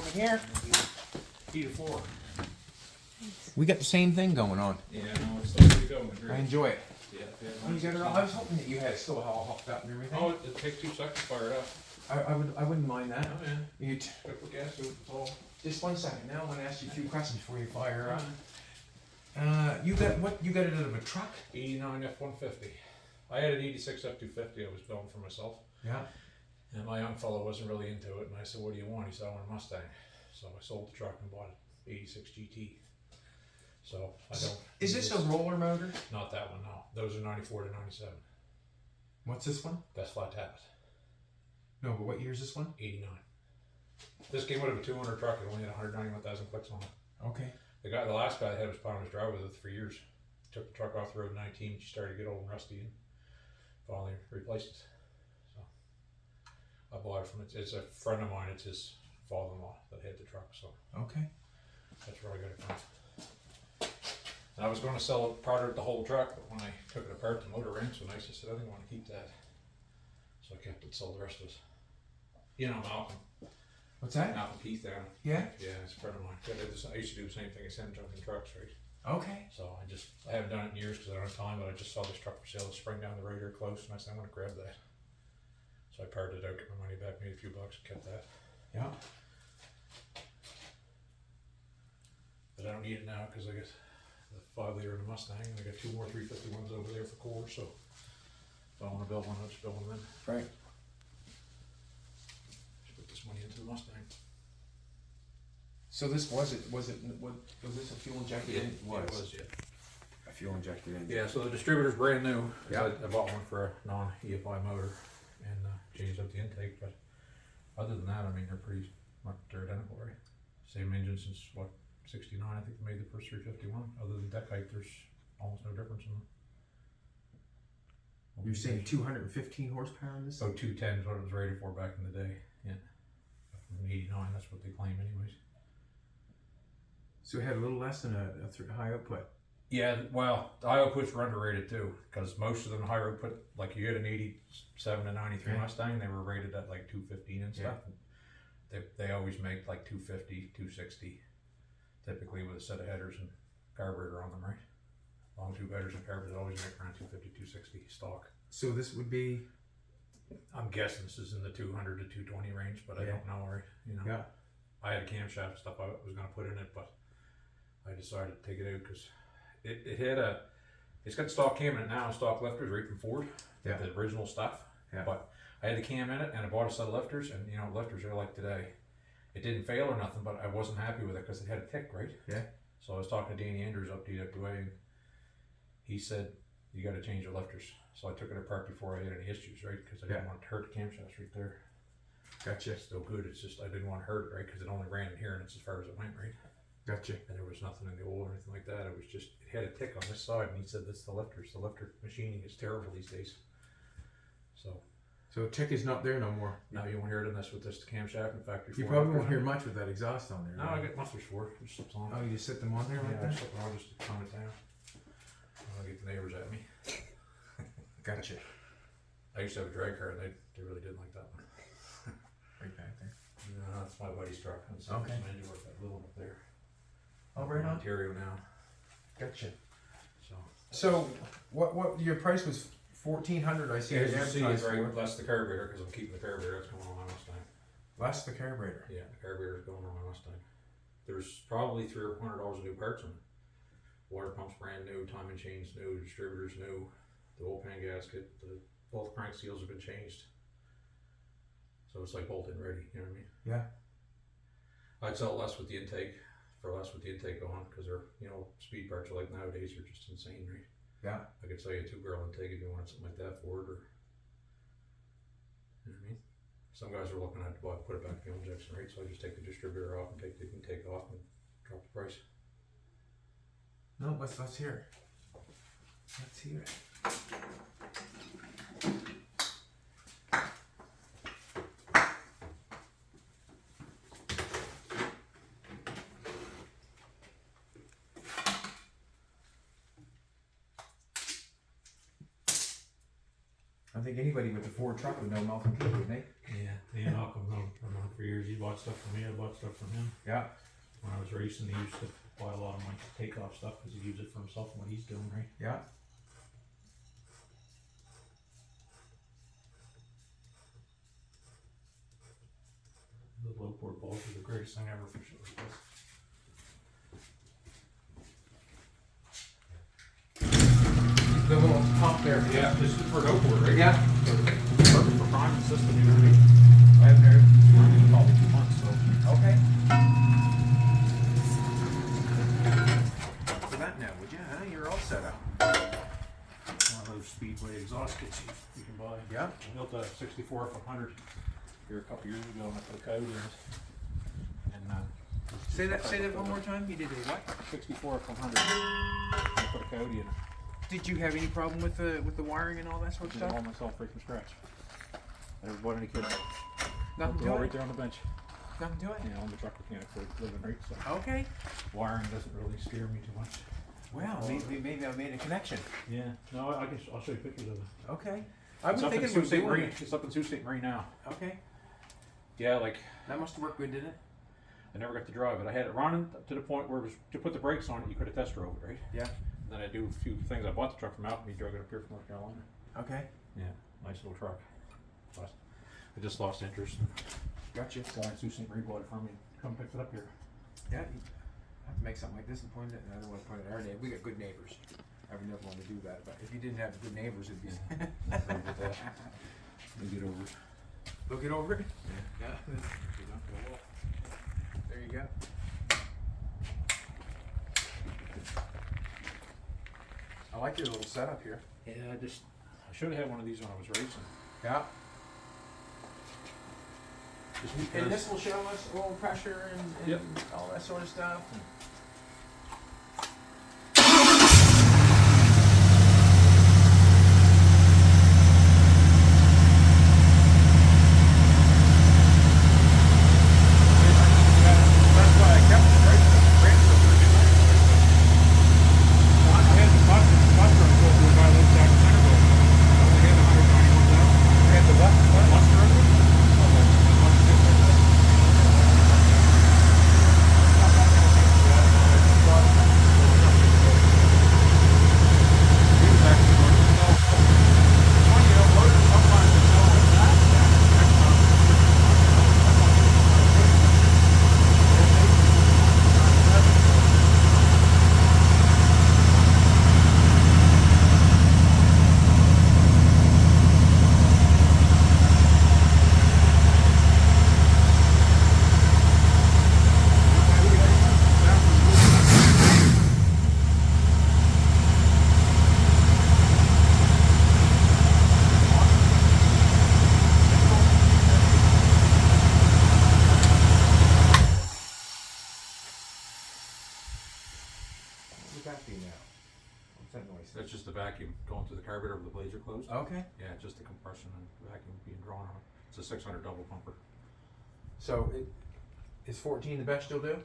for me here. Heat of floor. We got the same thing going on. Yeah, no, it's the way to go. I enjoy it. Yeah, Oh, you got it all. I was hoping that you had it still all hooked up and everything. Oh, it takes 2 seconds to fire it up. I wouldn't mind that. Oh, yeah. You Quick gas, it's all. just 1 second. Now I want to ask you a few questions before you fire up. You got what? You got it out of a truck? 89 F-150. I had an 86 F-250 I was building for myself. Yeah. And my young fellow wasn't really into it, and I said, what do you want? He said, I want a Mustang. So I sold the truck and bought an 86 GT. So I don't... Is this a roller motor? Not that one, no. Those are 94 to 97. What's this one? That's flat tappet. No, but what year is this one? 89. This came out of a 200 truck. It only had 191,000 clicks on it. Okay. The last guy I had was pounding his driver with it for years. Took the truck off the road in 19. She started to get old and rusty and finally replaced it. So I bought it from it. It's a friend of mine. It's his father-in-law that had the truck. So Okay. that's where I got it from. And I was going to sell it part of the whole truck, but when I took it apart, the motor ran so nice. I said I didn't want to keep that, so I kept it. Sold the rest of it. You know Malcolm. What's that? Malcolm Keith down. Yeah. Yeah, it's a friend of mine. I used to do the same thing as him, jumping trucks, right? Okay. So I haven't done it in years because I don't have time, but I just saw this truck for sale this spring down the road here close, and I said, I'm going to grab that. So I parted it out, got my money back, made a few bucks, and kept that. Yeah. But I don't need it now because I got the 5-liter in the Mustang, and I got 2 more 351s over there for core, so if I want to build one, I'll just build one then. Right. Just put this money into the Mustang. So this was this a fuel injected engine? It was, yeah. A fuel injected engine. Yeah, so the distributor's brand new. Yeah. I bought one for a non-EFI motor and changed up the intake, but other than that, I mean, they're pretty much identical, right? Same engine since, what, 69, I think they made the first 351. Other than deck height, there's almost no difference in them. You're saying 215 horsepower in this? So 210 is what it was rated for back in the day, yeah. From 89, that's what they claim anyways. So it had a little less than a high output. Yeah, well, the high outputs were underrated too, because most of them high output, like you had an 87 to 93 Yeah. Mustang, they were rated at like 215 and stuff. Yeah. They always make like 250, 260, typically with a set of headers and carburetor on them, right? Long tube headers and carburetors always make around 250, 260 stock. So this would be. I'm guessing this is in the 200 to 220 range, but I Yeah. don't know, right? You know, Yeah. I had a camshaft stuff I was going to put in it, but I decided to take it out because it's got stock cam in it now, stock lifters right from Ford, Yeah. the original stuff. Yeah. But I had the cam in it and I bought a set of lifters, and you know, lifters are like today. It didn't fail or nothing, but I wasn't happy with it because it had a tick, right? Yeah. So I was talking to Danny Andrews up DWA, and he said, you got to change your lifters. So I took it apart before I had any issues, right? Because I didn't want to hurt the camshafts right there. Gotcha. It's still good. It's just I didn't want to hurt it, right? Because it only ran in here, and it's as far as it went, right? Gotcha. And there was nothing in the oil or anything like that. It was just, it had a tick on this side, and he said that's the lifters. The lifter machining is terrible these days. So tick is not there no more. now you won't hear it in this with this camshaft and factory. You floor probably won't lifters. hear much with that exhaust on there. No, I got mufflers for it. It just slips on. Oh, you just sit them on there like Yeah, I that? slip it on just to calm it down. I'll get the neighbors at me. Gotcha. I used to have a drag car, and they really didn't like that one. Right back there. No, that's my buddy's truck. That's Okay. some engine work, that little one up there. Oh, right on. Ontario now. Gotcha. So So what your price was $1,400? I see. as it you see, advertised it's right for. less the carburetor because I'm keeping the carburetor. That's going on my Mustang. Less the carburetor. Yeah, the carburetor's going on my Mustang. There's probably $300 or $400 of new parts in it. Water pump's brand new, timing chain's new, distributor's new, the oil pan gasket, both crank seals have been changed. So it's like bolted and ready, you know what I mean? Yeah. I'd sell less with the intake, for less with the intake on, because they're, you know, speed parts are like nowadays are just insane, right? Yeah. I could sell you a 2-barrel intake if you wanted something like that for it, or, you know what I mean? Some guys are looking at, well, put it back in fuel injection, right? So I just take the distributor off and take the intake off and drop the price. No, let's hear it. Let's hear it. I think anybody with a Ford truck would know Malcolm Keith, wouldn't they? Yeah, Yeah, Malcolm, I've known for years. He bought stuff from me. I bought stuff from him. Yeah. When I was racing, he used to buy a lot of my takeoff stuff because he used it for himself and what he's doing, right? Yeah. The low port balls are the greatest thing ever for sure. The little pump there. Yeah, this is for no port, right? Yeah. Perfect for priming the system, you know what I mean? I haven't heard. It's running probably 2 months, so. Okay. For that now, would you? Huh? You're all set up. One of those Speedway exhaust kits you can buy. Yeah. I built a 64 F100 here a couple years ago and I put a code in it. And Say that one more time. You did a what? 64 F100. I put a code in it. Did you have any problem with the wiring and all that sort of Did it all stuff? myself right from scratch. I never bought any kits. Nothing They're all to right it. there on the bench. Nothing to it. You know, I'm a truck mechanic for a living, right? So Okay. wiring doesn't really scare me too much. Well, maybe I made a connection. Yeah. No, I'll show you pictures of it. Okay. I was It's up in thinking Sault we're Ste. doing Marie. it. It's up in Sault Ste. Marie now. Okay. Yeah, like That must have worked good, didn't it? I never got to drive it. I had it running to the point where it was, to put the brakes on it, you could have test drove it, right? Yeah. And then I do a few things. I bought the truck from Malcolm. He drove it up here from North Carolina. Okay. Yeah, nice little truck. But I just lost interest. Gotcha. Guy in Sault Ste. Marie bought it from me. Come pick it up here. Yeah. You have to make something like this and point it. I don't want to point it at our neighbor. We got good neighbors. I would never want to do that. But if you didn't have good neighbors, it'd be. Agree with that. We get over it. Look it over. Yeah. Yeah. There you go. I like your little setup here. Yeah, I should have had one of these when I was racing. Yeah. Just And because this will show us oil pressure and Yep. all that sort of stuff. That's why I kept it right. Brand new. I had the Buster sold to a guy lives out in Centerville. I only had 191,000. And the what? Buster of it? He was actually going to sell. It's funny, you know, motors sometimes they sell like that. What's that be now? What's that noise? That's just the vacuum going through the carburetor where the blades are closed. Okay. Yeah, just the compression and vacuum being drawn on it. It's a 600 double pumper. So is 14 the best you'll do?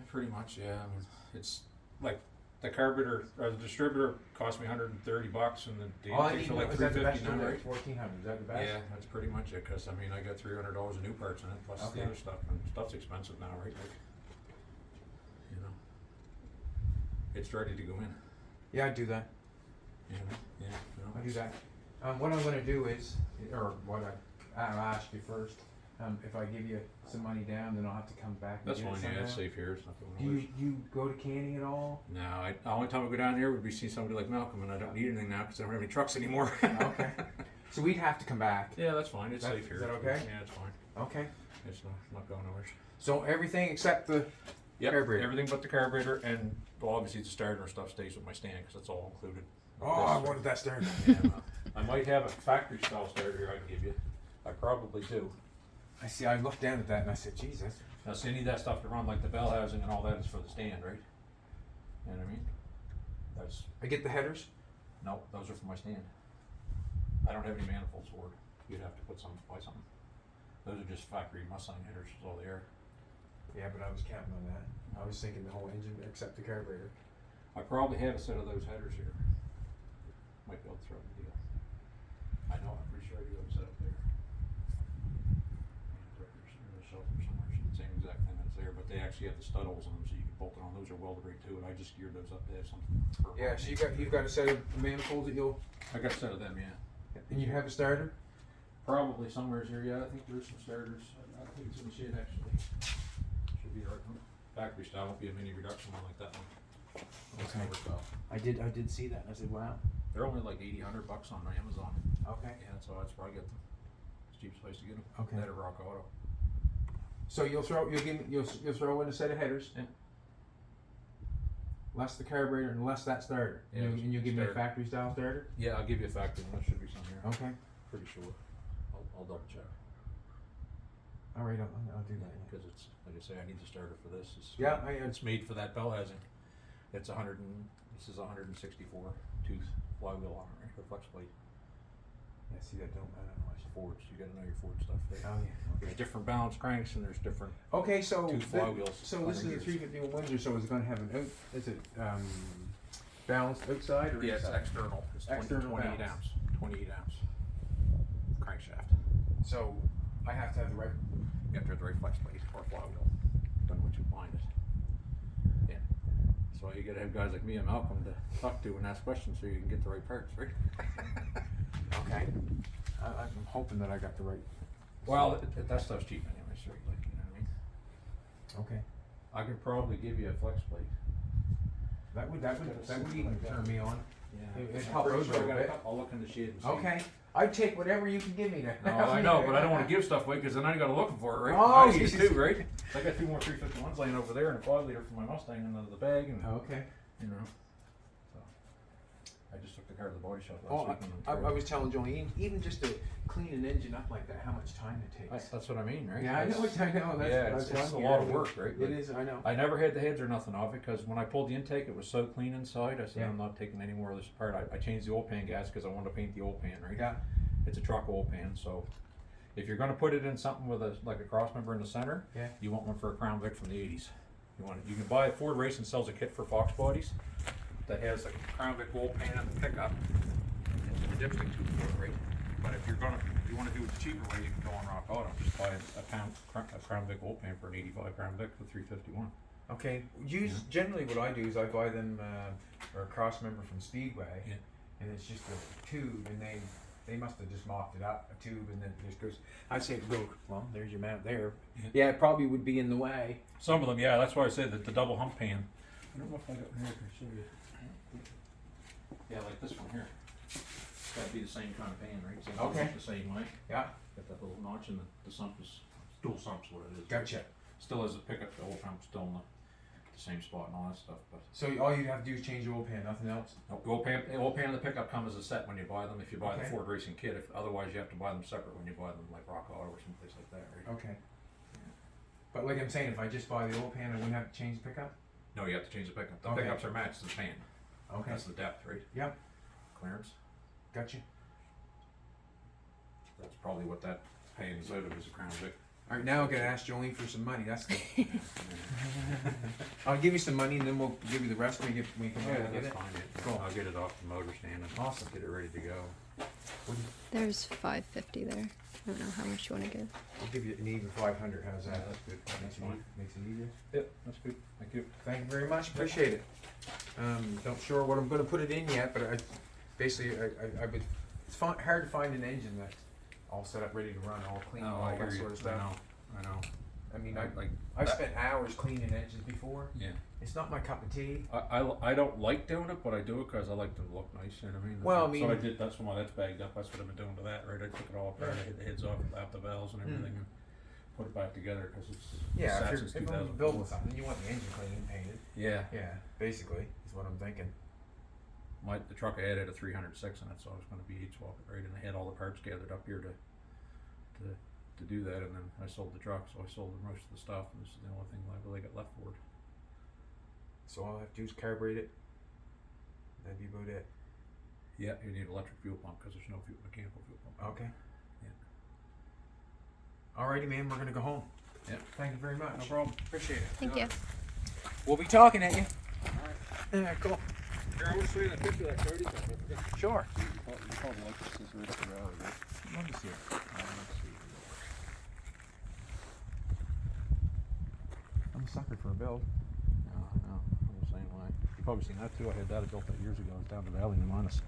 Pretty much, yeah. I mean, it's like the carburetor or the distributor cost me $130, and the All I intakes need are like is that the best $350 you'll now, do? right? 1400. Is that the best? Yeah, that's pretty much it. Cause I mean, I got $300 of new parts in it, plus Okay. the other stuff, and stuff's expensive now, right? Like, you know, it's ready to go in. Yeah, I do that. You know, yeah. You know, I do that. What I'm going to do is, or what I'll ask you first. If I give you some money down, then I'll have to come back. And That's get it fine. Yeah, it's somehow. safe here. It's not Do going you go to canning at all? No, the only time I go down here would be see somebody like Malcolm, and I don't need anything now because I don't have any trucks anymore. Okay. So we'd have to come back. Yeah, that's fine. It's safe here. Is that okay? Yeah, it's fine. Okay. It's not going nowhere. So everything except the Yep, carburetor. everything but the carburetor, and well, obviously the starter and stuff stays with my stand because it's all included. Oh, I wanted that started. Yeah, I might have a factory style starter here I can give you. I probably do. I see. I looked down at that and I said, Jesus. Now, see, any of that stuff to run, like the bell housing and all that, is for the stand, right? You know what I mean? That's I get the headers. no, those are for my stand. I don't have any manifolds for it. You'd have to buy something. Those are just factory Mustang headers. Is all they are. Yeah, but I was counting on that. I was thinking the whole engine except the carburetor. I probably have a set of those headers here. Might be able to throw in the deal. I know, I'm pretty sure I do have a set up there. you have the stud holes on them, so you can bolt it on. Those are welded right to it. I just geared those up to have something. For Yeah, so you've got a set of manifolds that you'll, I got a set of them, yeah. and you have a starter? Probably somewhere here, yeah. I think there's some starters. I think it's in the shed actually. Should be the right one. Factory style, won't be a mini reduction one like that one. That's Okay. never style. I did see that, I said, wow. They're only like $80-100 on Amazon. Okay. Yeah, so I'd probably get them. It's the cheapest place to get them. Okay. That or Rock Auto. So you'll throw in a set of headers. Yeah. Less the carburetor and less that starter. Yeah, And you'll give me a starter. factory style starter? Yeah, I'll give you a factory one. There should be some here. Okay. Pretty sure. I'll double check. All right, I'll do that. Because it's, like I say, I need the starter for this. Yeah, It's made for that bell housing. It's this is 164 tooth flywheel on it, right? The flex plate. Yeah, see that don't know. Fords, you gotta know your Ford stuff there. Oh yeah. There's different balance cranks and there's different Okay, so tooth flywheels. so this is a undergears. 351 Windsor. So is it going to have an out? Is it balanced outside or Yeah, it's inside? external. It's External 28 balance. amps. 28 amps. Crankshaft. So I have to have the right. You have to have the right flex plate or flywheel. Depending what you find it. Yeah. That's why you gotta have guys like me and Malcolm to talk to and ask questions so you can get the right parts, right? Okay. I'm hoping that I got the right. Well, that stuff's cheap anyway, so like, you know what I mean? Okay. I could probably give you a flex plate. That would even turn me on. Yeah. It I'm helps pretty a sure I little got a bit. couple. I'll look in the shed and see. Okay. I'd take whatever you can give me now. No, I know, but I don't want to give stuff away because then I gotta look for it, right? Oh, I use Jesus. two, right? I got 2 more 351s laying over there and a 5 liter for my Mustang in the bag, and Okay. you know. So I just took the car to the body shop Oh, last week. I was telling Joey, even just to clean an engine up like that, how much time it takes. That's what I mean, right? Yeah, I know. It's- I know. That's, yeah, that's it's a one lot here. of work, right? It But is. I know. I never had the heads or nothing off it because when I pulled the intake, it was so clean inside. I said, Yeah. I'm not taking any more of this apart. I changed the oil pan gas because I wanted to paint the oil pan, right? Yeah. It's a truck oil pan, so if you're going to put it in something with like a cross member in the center, Yeah. you want one for a Crown Vic from the 80s. You can buy Ford Racing sells a kit for Fox bodies that has a Crown Vic oil pan and the pickup and the dipstick tube for it, right? But if you want to do it the cheaper way, you can go on Rock Auto and just buy a Crown Vic oil pan for an 85 Crown Vic for 351. Okay. Generally what I do is I buy them or a cross member from Speedway, Yeah. and it's just a tube, and they must have just mocked it up, a tube, and then it just goes. I say it goes. Well, there's your mount there. Yeah. Yeah, it probably would be in the way. Some of them, yeah, that's why I said that the double hump pan. I don't know if I got here, I can show you. Yeah, like this one here. That'd be the same kind of pan, right? Same Okay. The same way. Yeah. Got that little notch and the sump is, dual sump's what it is. Gotcha. Still has a pickup, the old pump's still in the same spot and all that stuff, but. So all you have to do is change the oil pan, nothing else. The oil pan and the pickup come as a set when you buy them, if you buy the Okay. Ford Racing kit, otherwise you have to buy them separate when you buy them like Rock Auto or someplace like that, right? Okay. But like I'm saying, if I just buy the oil pan, I wouldn't have to change the pickup. No, you have to change the pickup. The Okay. pickups are matched to the pan. Okay. That's the depth, right? Yep. Clearance. Gotcha. That's probably what that pan is out of, is a Crown Vic. All right, now I'm gonna ask Jolene for some money. That's good. I'll give you some money, and then we'll give you the rest when we come Yeah, back and get that's it. fine. Yeah. Cool. I'll get it off the motor stand and Awesome. get it ready to go. There's 550 there. I don't know how much you want to give. I'll give you an even 500. How's that? Yeah, that's good. Makes That's it, fine. makes it easier. Yep, that's good. Thank you. Thank you very much. Appreciate it. Don't sure what I'm gonna put it in yet, but I would. It's hard to find an engine that's all set up, ready to run, all clean, No, all I that hear you. sort of stuff. I know. I mean, Like, I've spent hours cleaning engines before. yeah. It's not my cup of tea. I don't like doing it, but I do it because I like them to look nice. You know what I mean? Well, I So mean- I did. That's why that's bagged up. That's what I've been doing to that. Right? I took it all apart. I hit the heads off, lap the valves and everything, and put it back together because it's Yeah, sat if since you're going to 2004. build with something, you want the engine clean and painted. Yeah. Yeah, basically, is what I'm thinking. The truck I had a 306 in it, so I was going to be heat swap it, right? And I had all the parts gathered up here to do that, and then I sold the truck, so I sold the most of the stuff, and this is the only thing I really got left for it. So all I have to do is carburate it. That'd be about it. Yeah, you need an electric fuel pump because there's no mechanical fuel pump. Okay. Yeah. Alrighty, man, we're gonna go home. Yeah. Thank you very much. No problem. Appreciate it. Thank you. We'll be talking at you. Alright. Yeah, cool. Here, I was seeing a picture of that Cody. Sure. You called Alexis as Rich Rally, right? Let me see it. Let's see. I'm a sucker record for a build. No, I'm the same way. You've probably seen that too. I had that built that years ago. It's down the valley in Minus.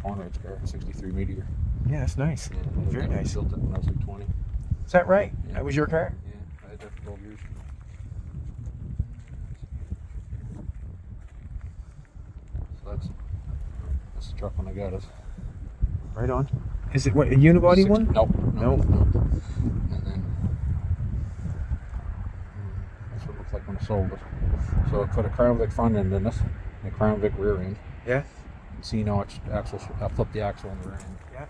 Conrad's car, 63 Meteor. Yeah, that's nice. Yeah, Very nice. Built it when I was like 20. Is that right? Yeah. That was your car? Yeah, I had that for 12 years. So that's the truck when I got it. Right on. Is it what, a unibody one? Nope. Nope. And then that's what it looks like when I sold it. So I put a Crown Vic front end in this, and a Crown Vic rear end. Yeah. C-notch axle. I flipped the axle on the rear end. Yeah.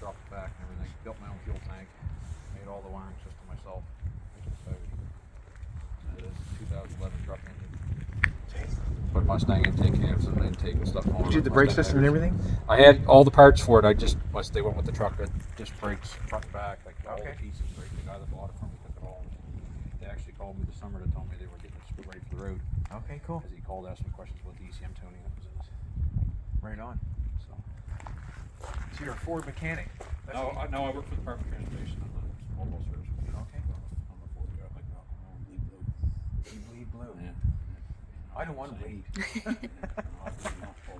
Dropped it back and everything. Built my own fuel tank. Made all the wiring system myself. It is a 2011 truck engine. Put Mustang intake cams and intake and stuff on it. You did the brake system and everything? I had all the parts for it. Once they went with the truck, disc brakes, front and back, like all Okay. the pieces. Right? The guy that bought it from me took it all. They actually called me this summer to tell me they were getting it ready for the road. Okay, cool. Because he called, asked me questions about the ECM tuning that was in it. Right on. So. So you're a Ford mechanic? That's No, what I work for the Perfect Transportation. I'm the mobile service. Okay. I'm a Ford guy. Like I'm bleed blue. you bleed blue. Yeah. I don't want to bleed. All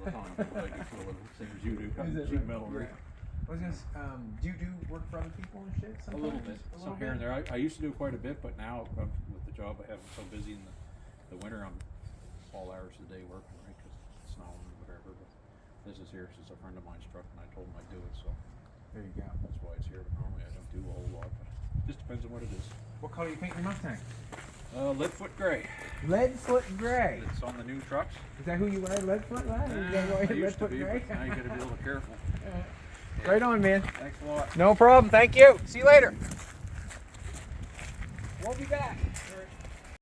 the time. I do for a living. Same as you do. Is it Sheet right? metal, right? I was gonna, do you do work for other people and shit? A little bit. A little Some here and bit? there. I used to do quite a bit, but now with the job I have, I'm so busy in the winter. I'm all hours of the day working, right? Because it's snowing or whatever. But this is here since a friend of mine's truck, and I told him I'd do it, so There you go. that's why it's here. But normally I don't do a whole lot. But it just depends on what it is. What color you paint your Mustang? Leadfoot gray. Leadfoot gray. It's on the new trucks. Is that who you are, Leadfoot? Is that why I you're used to Leadfoot be, gray? but now you got to be a little careful. Right on, man. Thanks a lot. No problem. Thank you. See you later. We'll be back.